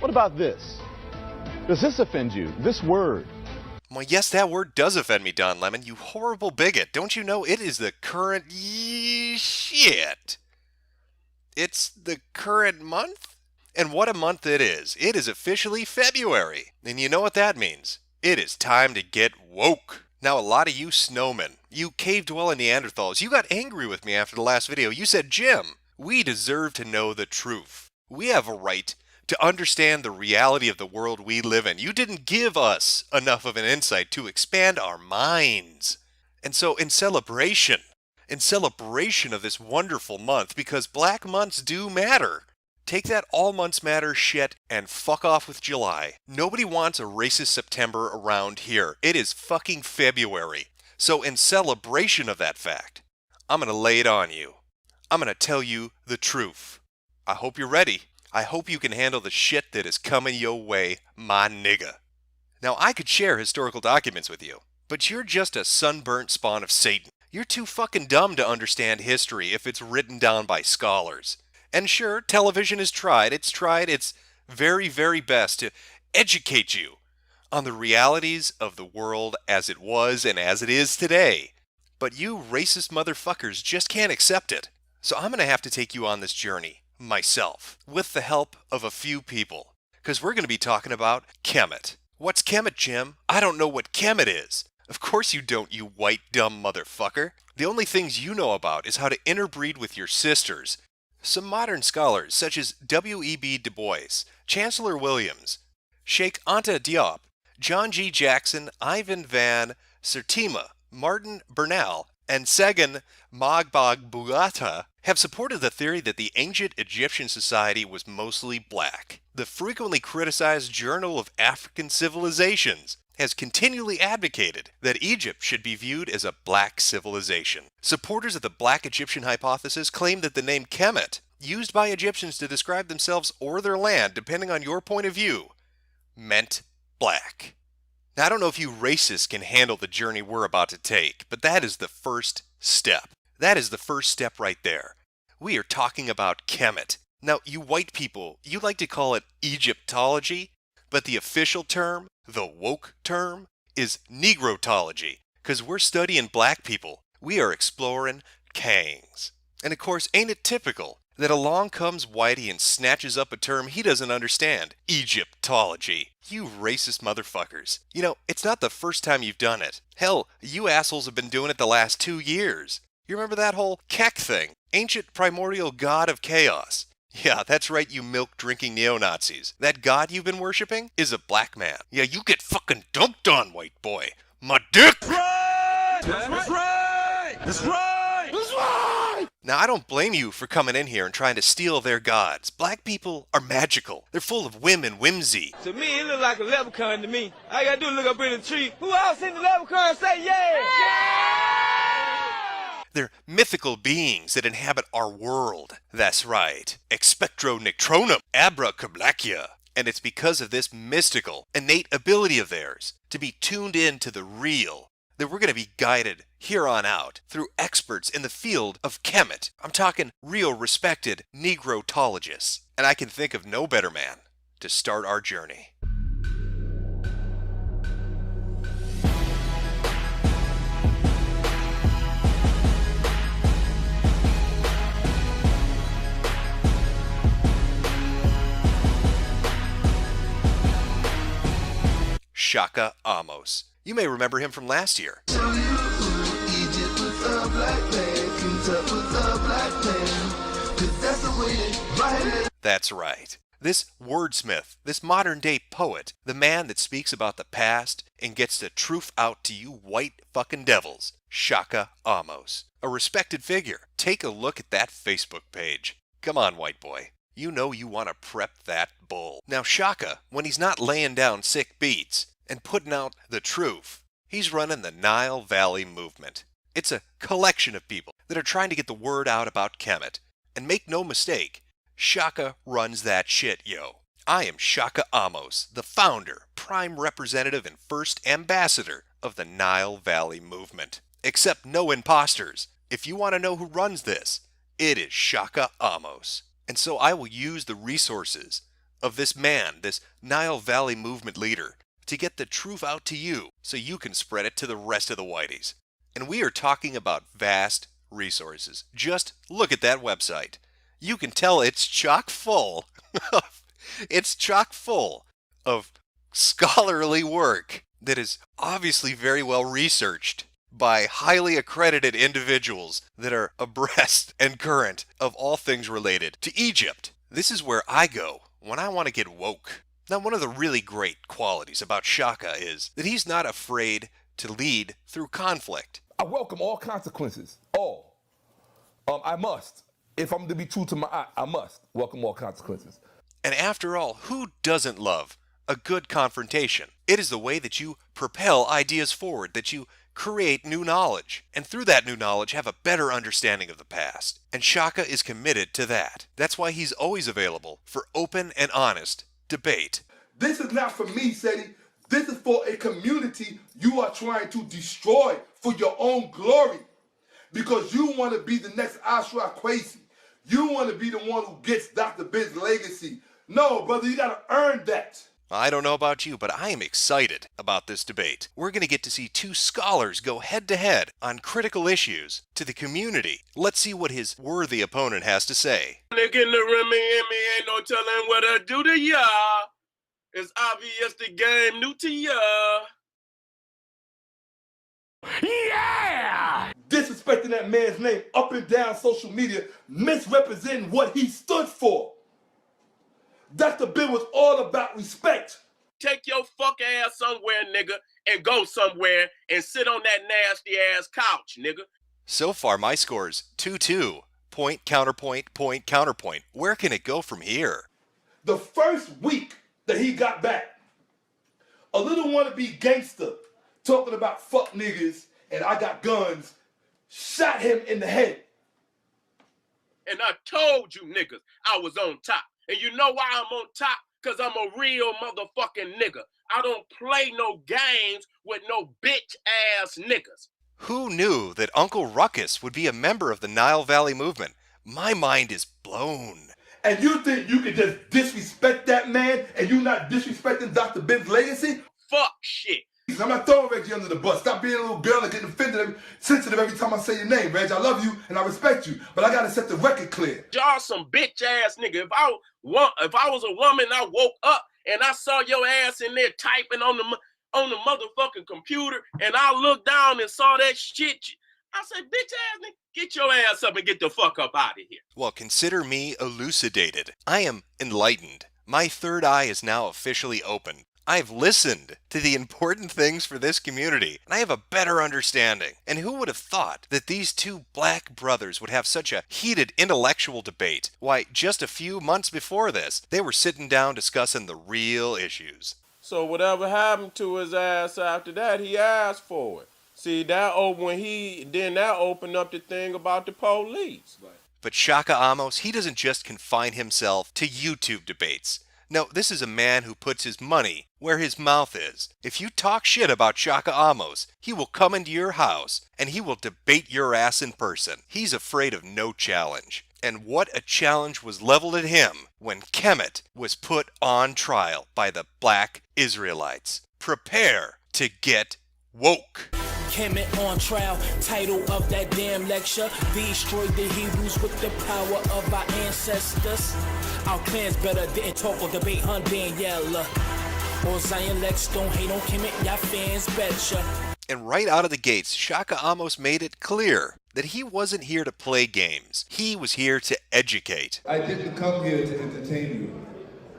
What about this? Does this offend you? This word? Well, yes, that word does offend me, Don Lemon, you horrible bigot. Don't you know it is the current shit? It's the current month? And what a month it is. It is officially February. And you know what that means? It is time to get woke. Now, a lot of you snowmen, you cave-dwelling Neanderthals, you got angry with me after the last video. You said, Jim, we deserve to know the truth. We have a right to understand the reality of the world we live in. You didn't give us enough of an insight to expand our minds. And so in celebration of this wonderful month, because black months do matter, take that all months matter shit and fuck off with July. Nobody wants a racist September around here. It is fucking February. So in celebration of that fact, I'm gonna lay it on you. I'm gonna tell you the truth. I hope you're ready. I hope you can handle the shit that is coming your way, my nigga. Now, I could share historical documents with you, but you're just a sunburnt spawn of Satan. You're too fucking dumb to understand history if it's written down by scholars. And sure, television has tried. It's tried its very, very best to educate you on the realities of the world as it was and as it is today. But you racist motherfuckers just can't accept it. So I'm gonna have to take you on this journey myself, with the help of a few people, because we're going to be talking about Kemet. What's Kemet, Jim? I don't know what Kemet is. Of course you don't, you white dumb motherfucker. The only things you know about is how to interbreed with your sisters. Some modern scholars, such as W.E.B. Du Bois, Chancellor Williams, Sheikh Anta Diop, John G. Jackson, Ivan van Sertima, Martin Bernal, and Segan Magbagbulata have supported the theory that the ancient Egyptian society was mostly black. The frequently criticized Journal of African Civilizations has continually advocated that Egypt should be viewed as a black civilization. Supporters of the black Egyptian hypothesis claim that the name Kemet, used by Egyptians to describe themselves or their land, depending on your point of view, meant black. Now, I don't know if you racists can handle the journey we're about to take, but that is the first step. That is the first step right there. We are talking about Kemet. Now, you white people, you like to call it Egyptology, but the official term, the woke term, is Negrotology, because we're studying black people. We are exploring Kangz. And of course, ain't it typical that along comes Whitey and snatches up a term he doesn't understand, Egyptology. You racist motherfuckers. You know, it's not the first time you've done it. Hell, you assholes have been doing it the last 2 years. You remember that whole Kek thing? Ancient primordial god of chaos. Yeah, that's right, you milk-drinking neo-Nazis. That god you've been worshipping is a black man. Yeah, you get fucking dunked on, white boy. My dick! That's right! That's right! That's right! That's right! Now, I don't blame you for coming in here and trying to steal their gods. Black people are magical. They're full of whim and whimsy. To me, it look like a leprechaun to me. All I gotta do is look up in the tree. Who else seen the leprechaun say yeah? They're mythical beings that inhabit our world. That's right. Expectro Nictronum, Abracablacia. And it's because of this mystical, innate ability of theirs to be tuned in to the real that we're going to be guided here on out through experts in the field of Kemet. I'm talking real respected Negrotologists. And I can think of no better man to start our journey. Shaka Amos. You may remember him from last year. That's right. This wordsmith, this modern-day poet, the man that speaks about the past and gets the truth out to you white fucking devils, Shaka Amos. A respected figure. Take a look at that Facebook page. Come on, white boy. You know you want to prep that bull. Now, Shaka, when he's not laying down sick beats and putting out the truth, he's running the Nile Valley movement. It's a collection of people that are trying to get the word out about Kemet. And make no mistake, Shaka runs that shit, yo. I am Shaka Amos, the founder, prime representative, and first ambassador of the Nile Valley movement. Accept no imposters. If you want to know who runs this, it is Shaka Amos. And so I will use the resources of this man, this Nile Valley movement leader, to get the truth out to you so you can spread it to the rest of the whiteys. And we are talking about vast resources. Just look at that website. You can tell it's chock full of scholarly work that is obviously very well researched by highly accredited individuals that are abreast and current of all things related to Egypt. This is where I go when I want to get woke. Now, one of the really great qualities about Shaka is that he's not afraid to lead through conflict. I welcome all consequences. All. I must. If I'm to be true to my eye, I must welcome all consequences. And after all, who doesn't love a good confrontation? It is the way that you propel ideas forward, that you create new knowledge, and through that new knowledge have a better understanding of the past. And Shaka is committed to that. That's why he's always available for open and honest debate. This is not for me, Seti. This is for a community you are trying to destroy for your own glory. Because you want to be the next Ashra Kwesi. You want to be the one who gets Dr. Ben's legacy. No, brother, you got to earn that. I don't know about you, but I am excited about this debate. We're going to get to see two scholars go head-to-head on critical issues to the community. Let's see what his worthy opponent has to say. Nigga in the rim, ain't no telling what I do to ya. It's obvious the game new to ya. Yeah! Disrespecting that man's name up and down social media, misrepresenting what he stood for. Dr. Ben was all about respect. Take your fuck ass somewhere, nigga, and go somewhere and sit on that nasty ass couch, nigga. So far, my score's 2-2. Point, counterpoint, point, counterpoint. Where can it go from here? The first week that he got back, a little wannabe gangster talking about fuck niggas and I got guns, shot him in the head. And I told you niggas I was on top. And you know why I'm on top? Because I'm a real motherfucking nigga. I don't play no games with no bitch-ass niggas. Who knew that Uncle Ruckus would be a member of the Nile Valley movement? My mind is blown. And you think you can just disrespect that man and you not disrespecting Dr. Ben's legacy? Fuck shit. I'm not throwing Reggie under the bus. Stop being a little girl and getting offended, sensitive every time I say your name, Reg. I love you and I respect you, but I gotta set the record clear. Y'all some bitch ass nigga. If I was a woman, I woke up and I saw your ass in there typing on the motherfucking computer, and I looked down and saw that shit. I said, bitch ass nigga, get your ass up and get the fuck up out of here. Well, consider me elucidated. I am enlightened. My third eye is now officially open. I've listened to the important things for this community, and I have a better understanding. And who would have thought that these two black brothers would have such a heated intellectual debate? Why, just a few months before this, they were sitting down discussing the real issues. So whatever happened to his ass after that, he asked for it. See, that opened up the thing about the police. Right. But Shaka Amos, he doesn't just confine himself to YouTube debates. No, this is a man who puts his money where his mouth is. If you talk shit about Shaka Amos, he will come into your house and he will debate your ass in person. He's afraid of no challenge. And what a challenge was leveled at him when Kemet was put on trial by the black Israelites. Prepare to get woke. Kemet on trial, title of that damn lecture. Destroyed the Hebrews with the power of our ancestors. Our clans better didn't talk or debate on Daniela. Or Zion Lex don't hate on Kemet, y'all fans betcha. And right out of the gates, Shaka Amos made it clear that he wasn't here to play games. He was here to educate. I didn't come here to entertain you.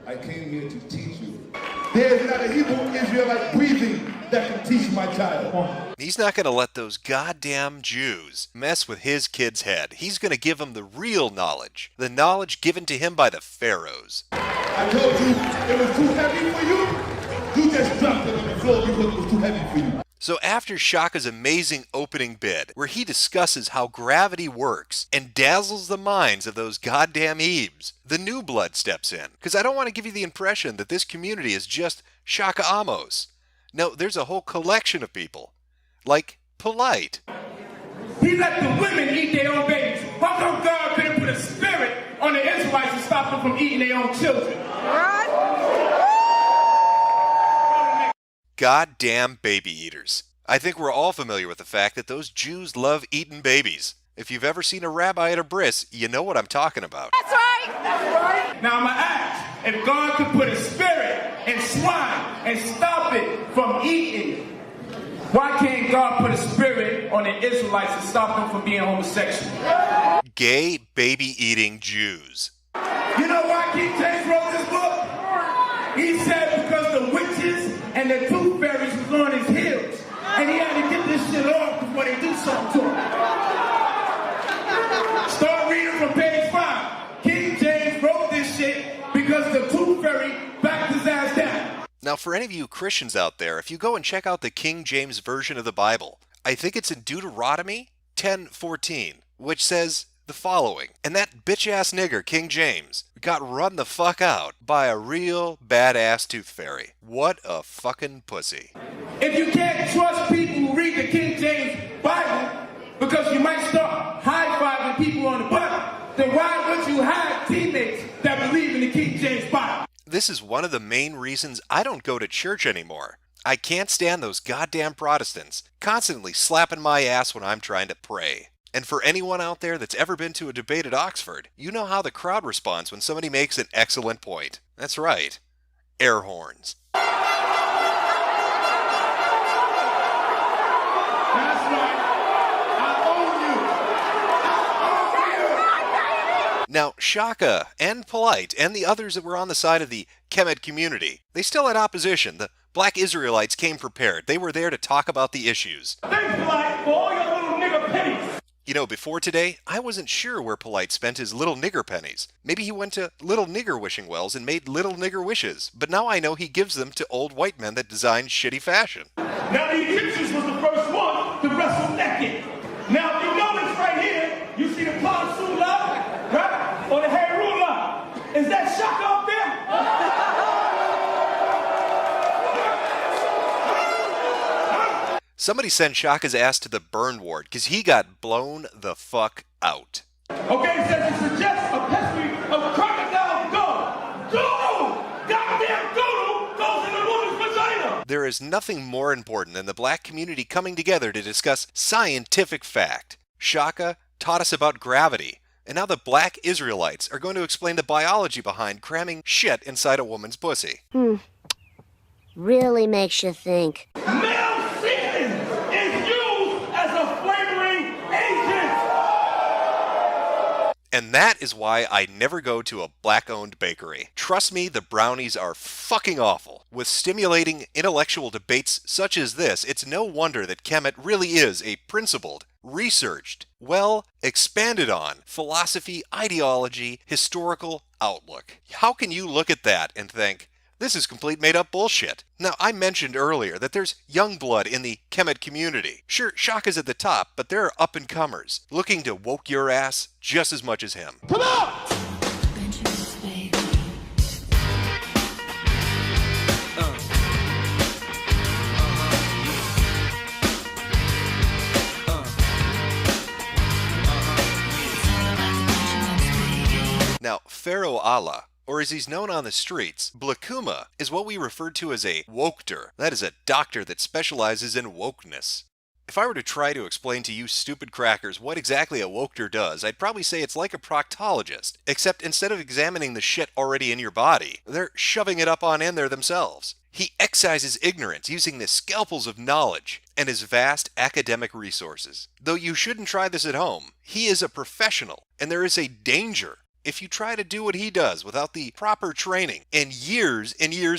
I came here to teach you. There is not a Hebrew Israelite breathing that can teach my child. He's not going to let those goddamn Jews mess with his kid's head. He's going to give him the real knowledge, the knowledge given to him by the pharaohs. I told you it was too heavy for you. You just dropped it on the floor because it was too heavy for you. So after Shaka's amazing opening bid, where he discusses how gravity works and dazzles the minds of those goddamn Hebes, the new blood steps in. Because I don't want to give you the impression that this community is just Shaka Amos. No, there's a whole collection of people. Like Polite. He let the women eat their own babies. How come God couldn't put a spirit on the Israelites to stop them from eating their own children? Run! goddamn baby eaters. I think we're all familiar with the fact that those Jews love eating babies. If you've ever seen a rabbi at a bris, you know what I'm talking about. That's right. That's right. Now I'm going to ask, if God could put a spirit in swine and stop it from eating, why can't God put a spirit on the Israelites and stop them from being homosexual? Gay baby-eating Jews. You know why King James wrote this book? He said because the witches and the tooth fairies was on his heels. And he had to get this shit off before they do something to him. Start reading from page 5. King James wrote this shit because the tooth fairy backed his ass down. Now, for any of you Christians out there, if you go and check out the King James Version of the Bible, I think it's in Deuteronomy 10:14, which says the following: "And that bitch-ass nigger, King James, got run the fuck out by a real badass tooth fairy. What a fucking pussy." If you can't trust people who read the King James Bible because you might start high-fiving people on the butt, then why would you have teammates that believe in the King James Bible? This is one of the main reasons I don't go to church anymore. I can't stand those goddamn Protestants constantly slapping my ass when I'm trying to pray. And for anyone out there that's ever been to a debate at Oxford, you know how the crowd responds when somebody makes an excellent point. That's right. Air horns. That's right. I own you. Now, Shaka and Polite and the others that were on the side of the Kemet community, they still had opposition. The Black Israelites came prepared. They were there to talk about the issues. Thanks, Polite, for all your little nigger pennies. You know, before today, I wasn't sure where Polite spent his little nigger pennies. Maybe he went to little nigger wishing wells and made little nigger wishes. But now I know he gives them to old white men that design shitty fashion. Now the Egyptians was the first one to wrestle naked. Now if you notice right here, you see the Ponsu line, right? Or the Heru line. Is that Shaka up there? Somebody send Shaka's ass to the burn ward, because he got blown the fuck out. Okay, it says it suggests a pedigree of crocodile dung. Doodle! Goddamn doodle goes in the woman's vagina! There is nothing more important than the black community coming together to discuss scientific fact. Shaka taught us about gravity, and now the Black Israelites are going to explain the biology behind cramming shit inside a woman's pussy. Really makes you think. Male semen is used as a flavoring agent! And that is why I never go to a black-owned bakery. Trust me, the brownies are fucking awful. With stimulating intellectual debates such as this, it's no wonder that Kemet really is a principled, researched, well, expanded on philosophy, ideology, historical outlook. How can you look at that and think, this is complete made-up bullshit? Now, I mentioned earlier that there's young blood in the Kemet community. Sure, Shaka's at the top, but there are up-and-comers looking to woke your ass just as much as him. Come on! Now, Pharaoh Allah, or as he's known on the streets, Blakuma, is what we refer to as a wokter. That is a doctor that specializes in wokeness. If I were to try to explain to you stupid crackers what exactly a wokter does, I'd probably say it's like a proctologist, except instead of examining the shit already in your body, they're shoving it up on in there themselves. He excises ignorance using the scalpels of knowledge and his vast academic resources. Though you shouldn't try this at home, he is a professional, and there is a danger if you try to do what he does without the proper training and years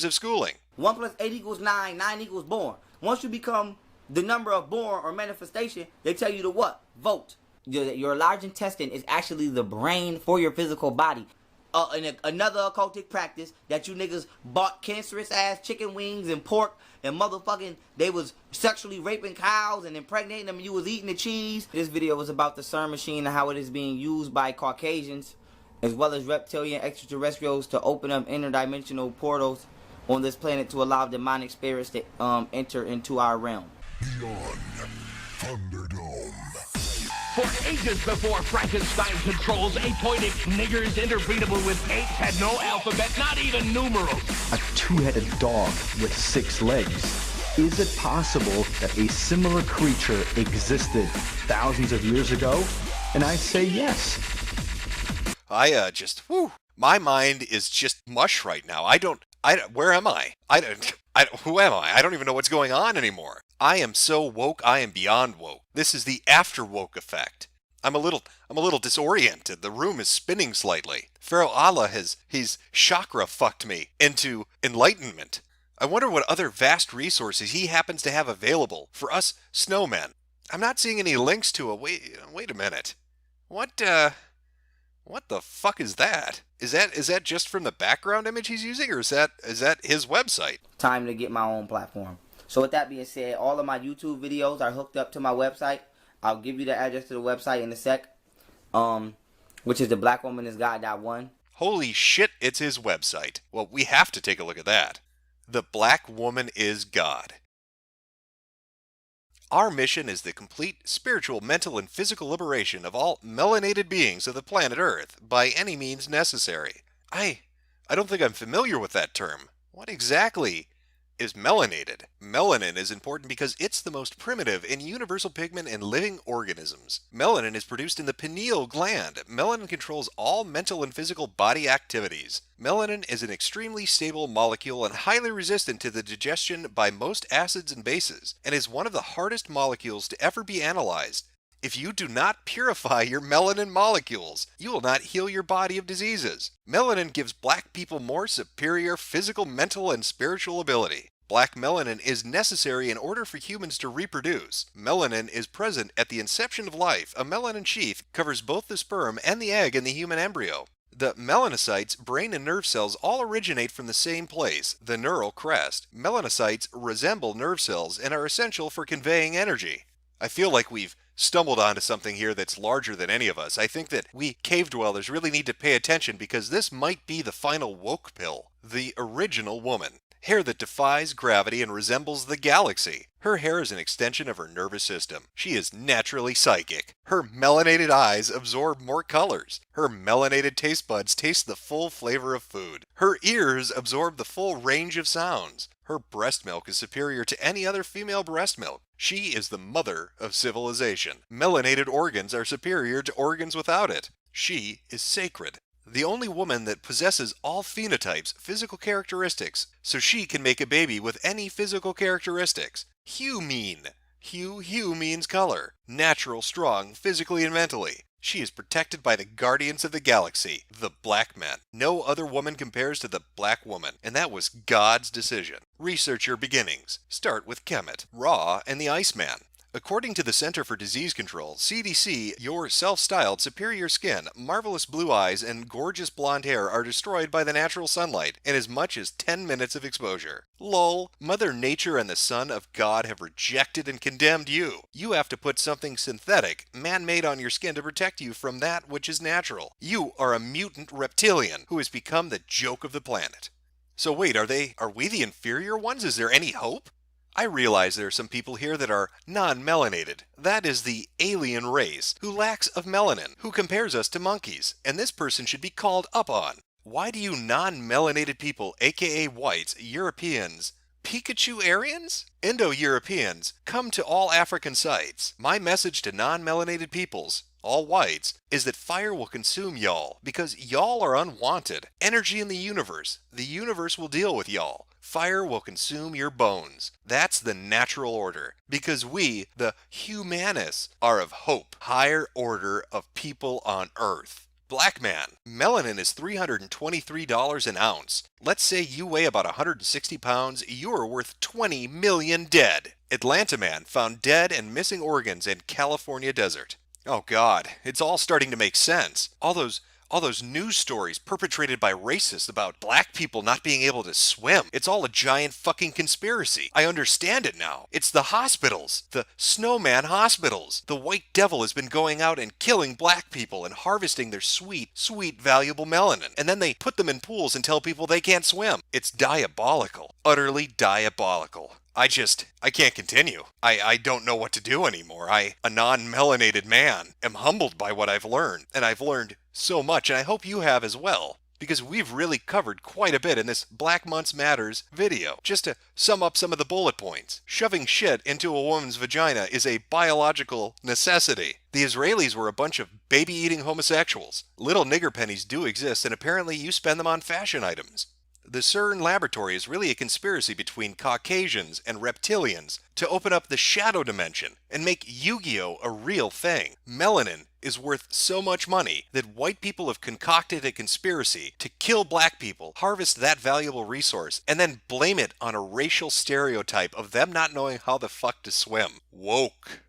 of schooling. 1 + 8 = 9, 9 = born. Once you become the number of born or manifestation, they tell you to what? Vote. Your large intestine is actually the brain for your physical body. Another occultic practice that you niggas bought cancerous ass chicken wings and pork and motherfucking they was sexually raping cows and impregnating them and you was eating the cheese. This video was about the CERN machine and how it is being used by Caucasians as well as reptilian extraterrestrials to open up interdimensional portals on this planet to allow demonic spirits to enter into our realm. Beyond Thunderdome. For ages before Frankenstein controls, 8-pointed niggers interbreedable with apes had no alphabet, not even numerals. A two-headed dog with 6 legs. Is it possible that a similar creature existed thousands of years ago? And I say yes. My mind is just mush right now. Where am I? Who am I? I don't even know what's going on anymore. I am so woke, I am beyond woke. This is the after woke effect. I'm a little disoriented. The room is spinning slightly. Pharaoh Allah he's chakra fucked me into enlightenment. I wonder what other vast resources he happens to have available for us snowmen. I'm not seeing any links to a wait a minute. What the fuck is that? Is that just from the background image he's using, or is that his website? Time to get my own platform. So with that being said, all of my YouTube videos are hooked up to my website. I'll give you the address to the website in a sec. Which is theblackwomanisgod.1. Holy shit, it's his website. Well, we have to take a look at that. The Black Woman is God. Our mission is the complete spiritual, mental, and physical liberation of all melanated beings of the planet Earth by any means necessary. I don't think I'm familiar with that term. What exactly is melanated? Melanin is important because it's the most primitive and universal pigment in living organisms. Melanin is produced in the pineal gland. Melanin controls all mental and physical body activities. Melanin is an extremely stable molecule and highly resistant to the digestion by most acids and bases, and is one of the hardest molecules to ever be analyzed. If you do not purify your melanin molecules, you will not heal your body of diseases. Melanin gives black people more superior physical, mental, and spiritual ability. Black melanin is necessary in order for humans to reproduce. Melanin is present at the inception of life. A melanin sheath covers both the sperm and the egg in the human embryo. The melanocytes, brain and nerve cells all originate from the same place, the neural crest. Melanocytes resemble nerve cells and are essential for conveying energy. I feel like we've stumbled onto something here that's larger than any of us. I think that we cave dwellers really need to pay attention because this might be the final woke pill. The original woman. Hair that defies gravity and resembles the galaxy. Her hair is an extension of her nervous system. She is naturally psychic. Her melanated eyes absorb more colors. Her melanated taste buds taste the full flavor of food. Her ears absorb the full range of sounds. Her breast milk is superior to any other female breast milk. She is the mother of civilization. Melanated organs are superior to organs without it. She is sacred. The only woman that possesses all phenotypes, physical characteristics, so she can make a baby with any physical characteristics. Hue means color. Natural, strong, physically and mentally. She is protected by the guardians of the galaxy, the black men. No other woman compares to the black woman, and that was God's decision. Research your beginnings. Start with Kemet, Ra, and the Iceman. According to the Center for Disease Control, CDC, your self-styled superior skin, marvelous blue eyes, and gorgeous blonde hair are destroyed by the natural sunlight in as much as 10 minutes of exposure. Lol, Mother Nature and the Son of God have rejected and condemned you. You have to put something synthetic, man-made on your skin to protect you from that which is natural. You are a mutant reptilian who has become the joke of the planet. So wait, are we the inferior ones? Is there any hope? I realize there are some people here that are non-melanated. That is the alien race, who lacks of melanin, who compares us to monkeys, and this person should be called up on. Why do you non-melanated people, aka whites, Europeans, Pikachu-Aryans? Indo-Europeans, come to all African sites. My message to non-melanated peoples, all whites, is that fire will consume y'all, because y'all are unwanted. Energy in the universe will deal with y'all. Fire will consume your bones. That's the natural order, because we, the humanists, are of hope, higher order of people on Earth. Black man, melanin is $323 an ounce. Let's say you weigh about 160 pounds, you are worth 20 million dead. Atlanta man found dead and missing organs in California desert. Oh God, it's all starting to make sense. All those news stories perpetrated by racists about black people not being able to swim. It's all a giant fucking conspiracy. I understand it now. It's the hospitals. The snowman hospitals. The white devil has been going out and killing black people and harvesting their sweet, sweet, valuable melanin. And then they put them in pools and tell people they can't swim. It's diabolical. Utterly diabolical. I can't continue. I don't know what to do anymore. A non-melanated man, am humbled by what I've learned. And I've learned so much, and I hope you have as well. because we've really covered quite a bit in this Black Months Matters video. Just to sum up some of the bullet points. Shoving shit into a woman's vagina is a biological necessity. The Israelis were a bunch of baby-eating homosexuals. Little nigger pennies do exist, and apparently you spend them on fashion items. The CERN laboratory is really a conspiracy between Caucasians and reptilians to open up the shadow dimension and make Yu-Gi-Oh! A real thing. Melanin is worth so much money that white people have concocted a conspiracy to kill black people, harvest that valuable resource, and then blame it on a racial stereotype of them not knowing how the fuck to swim. Woke.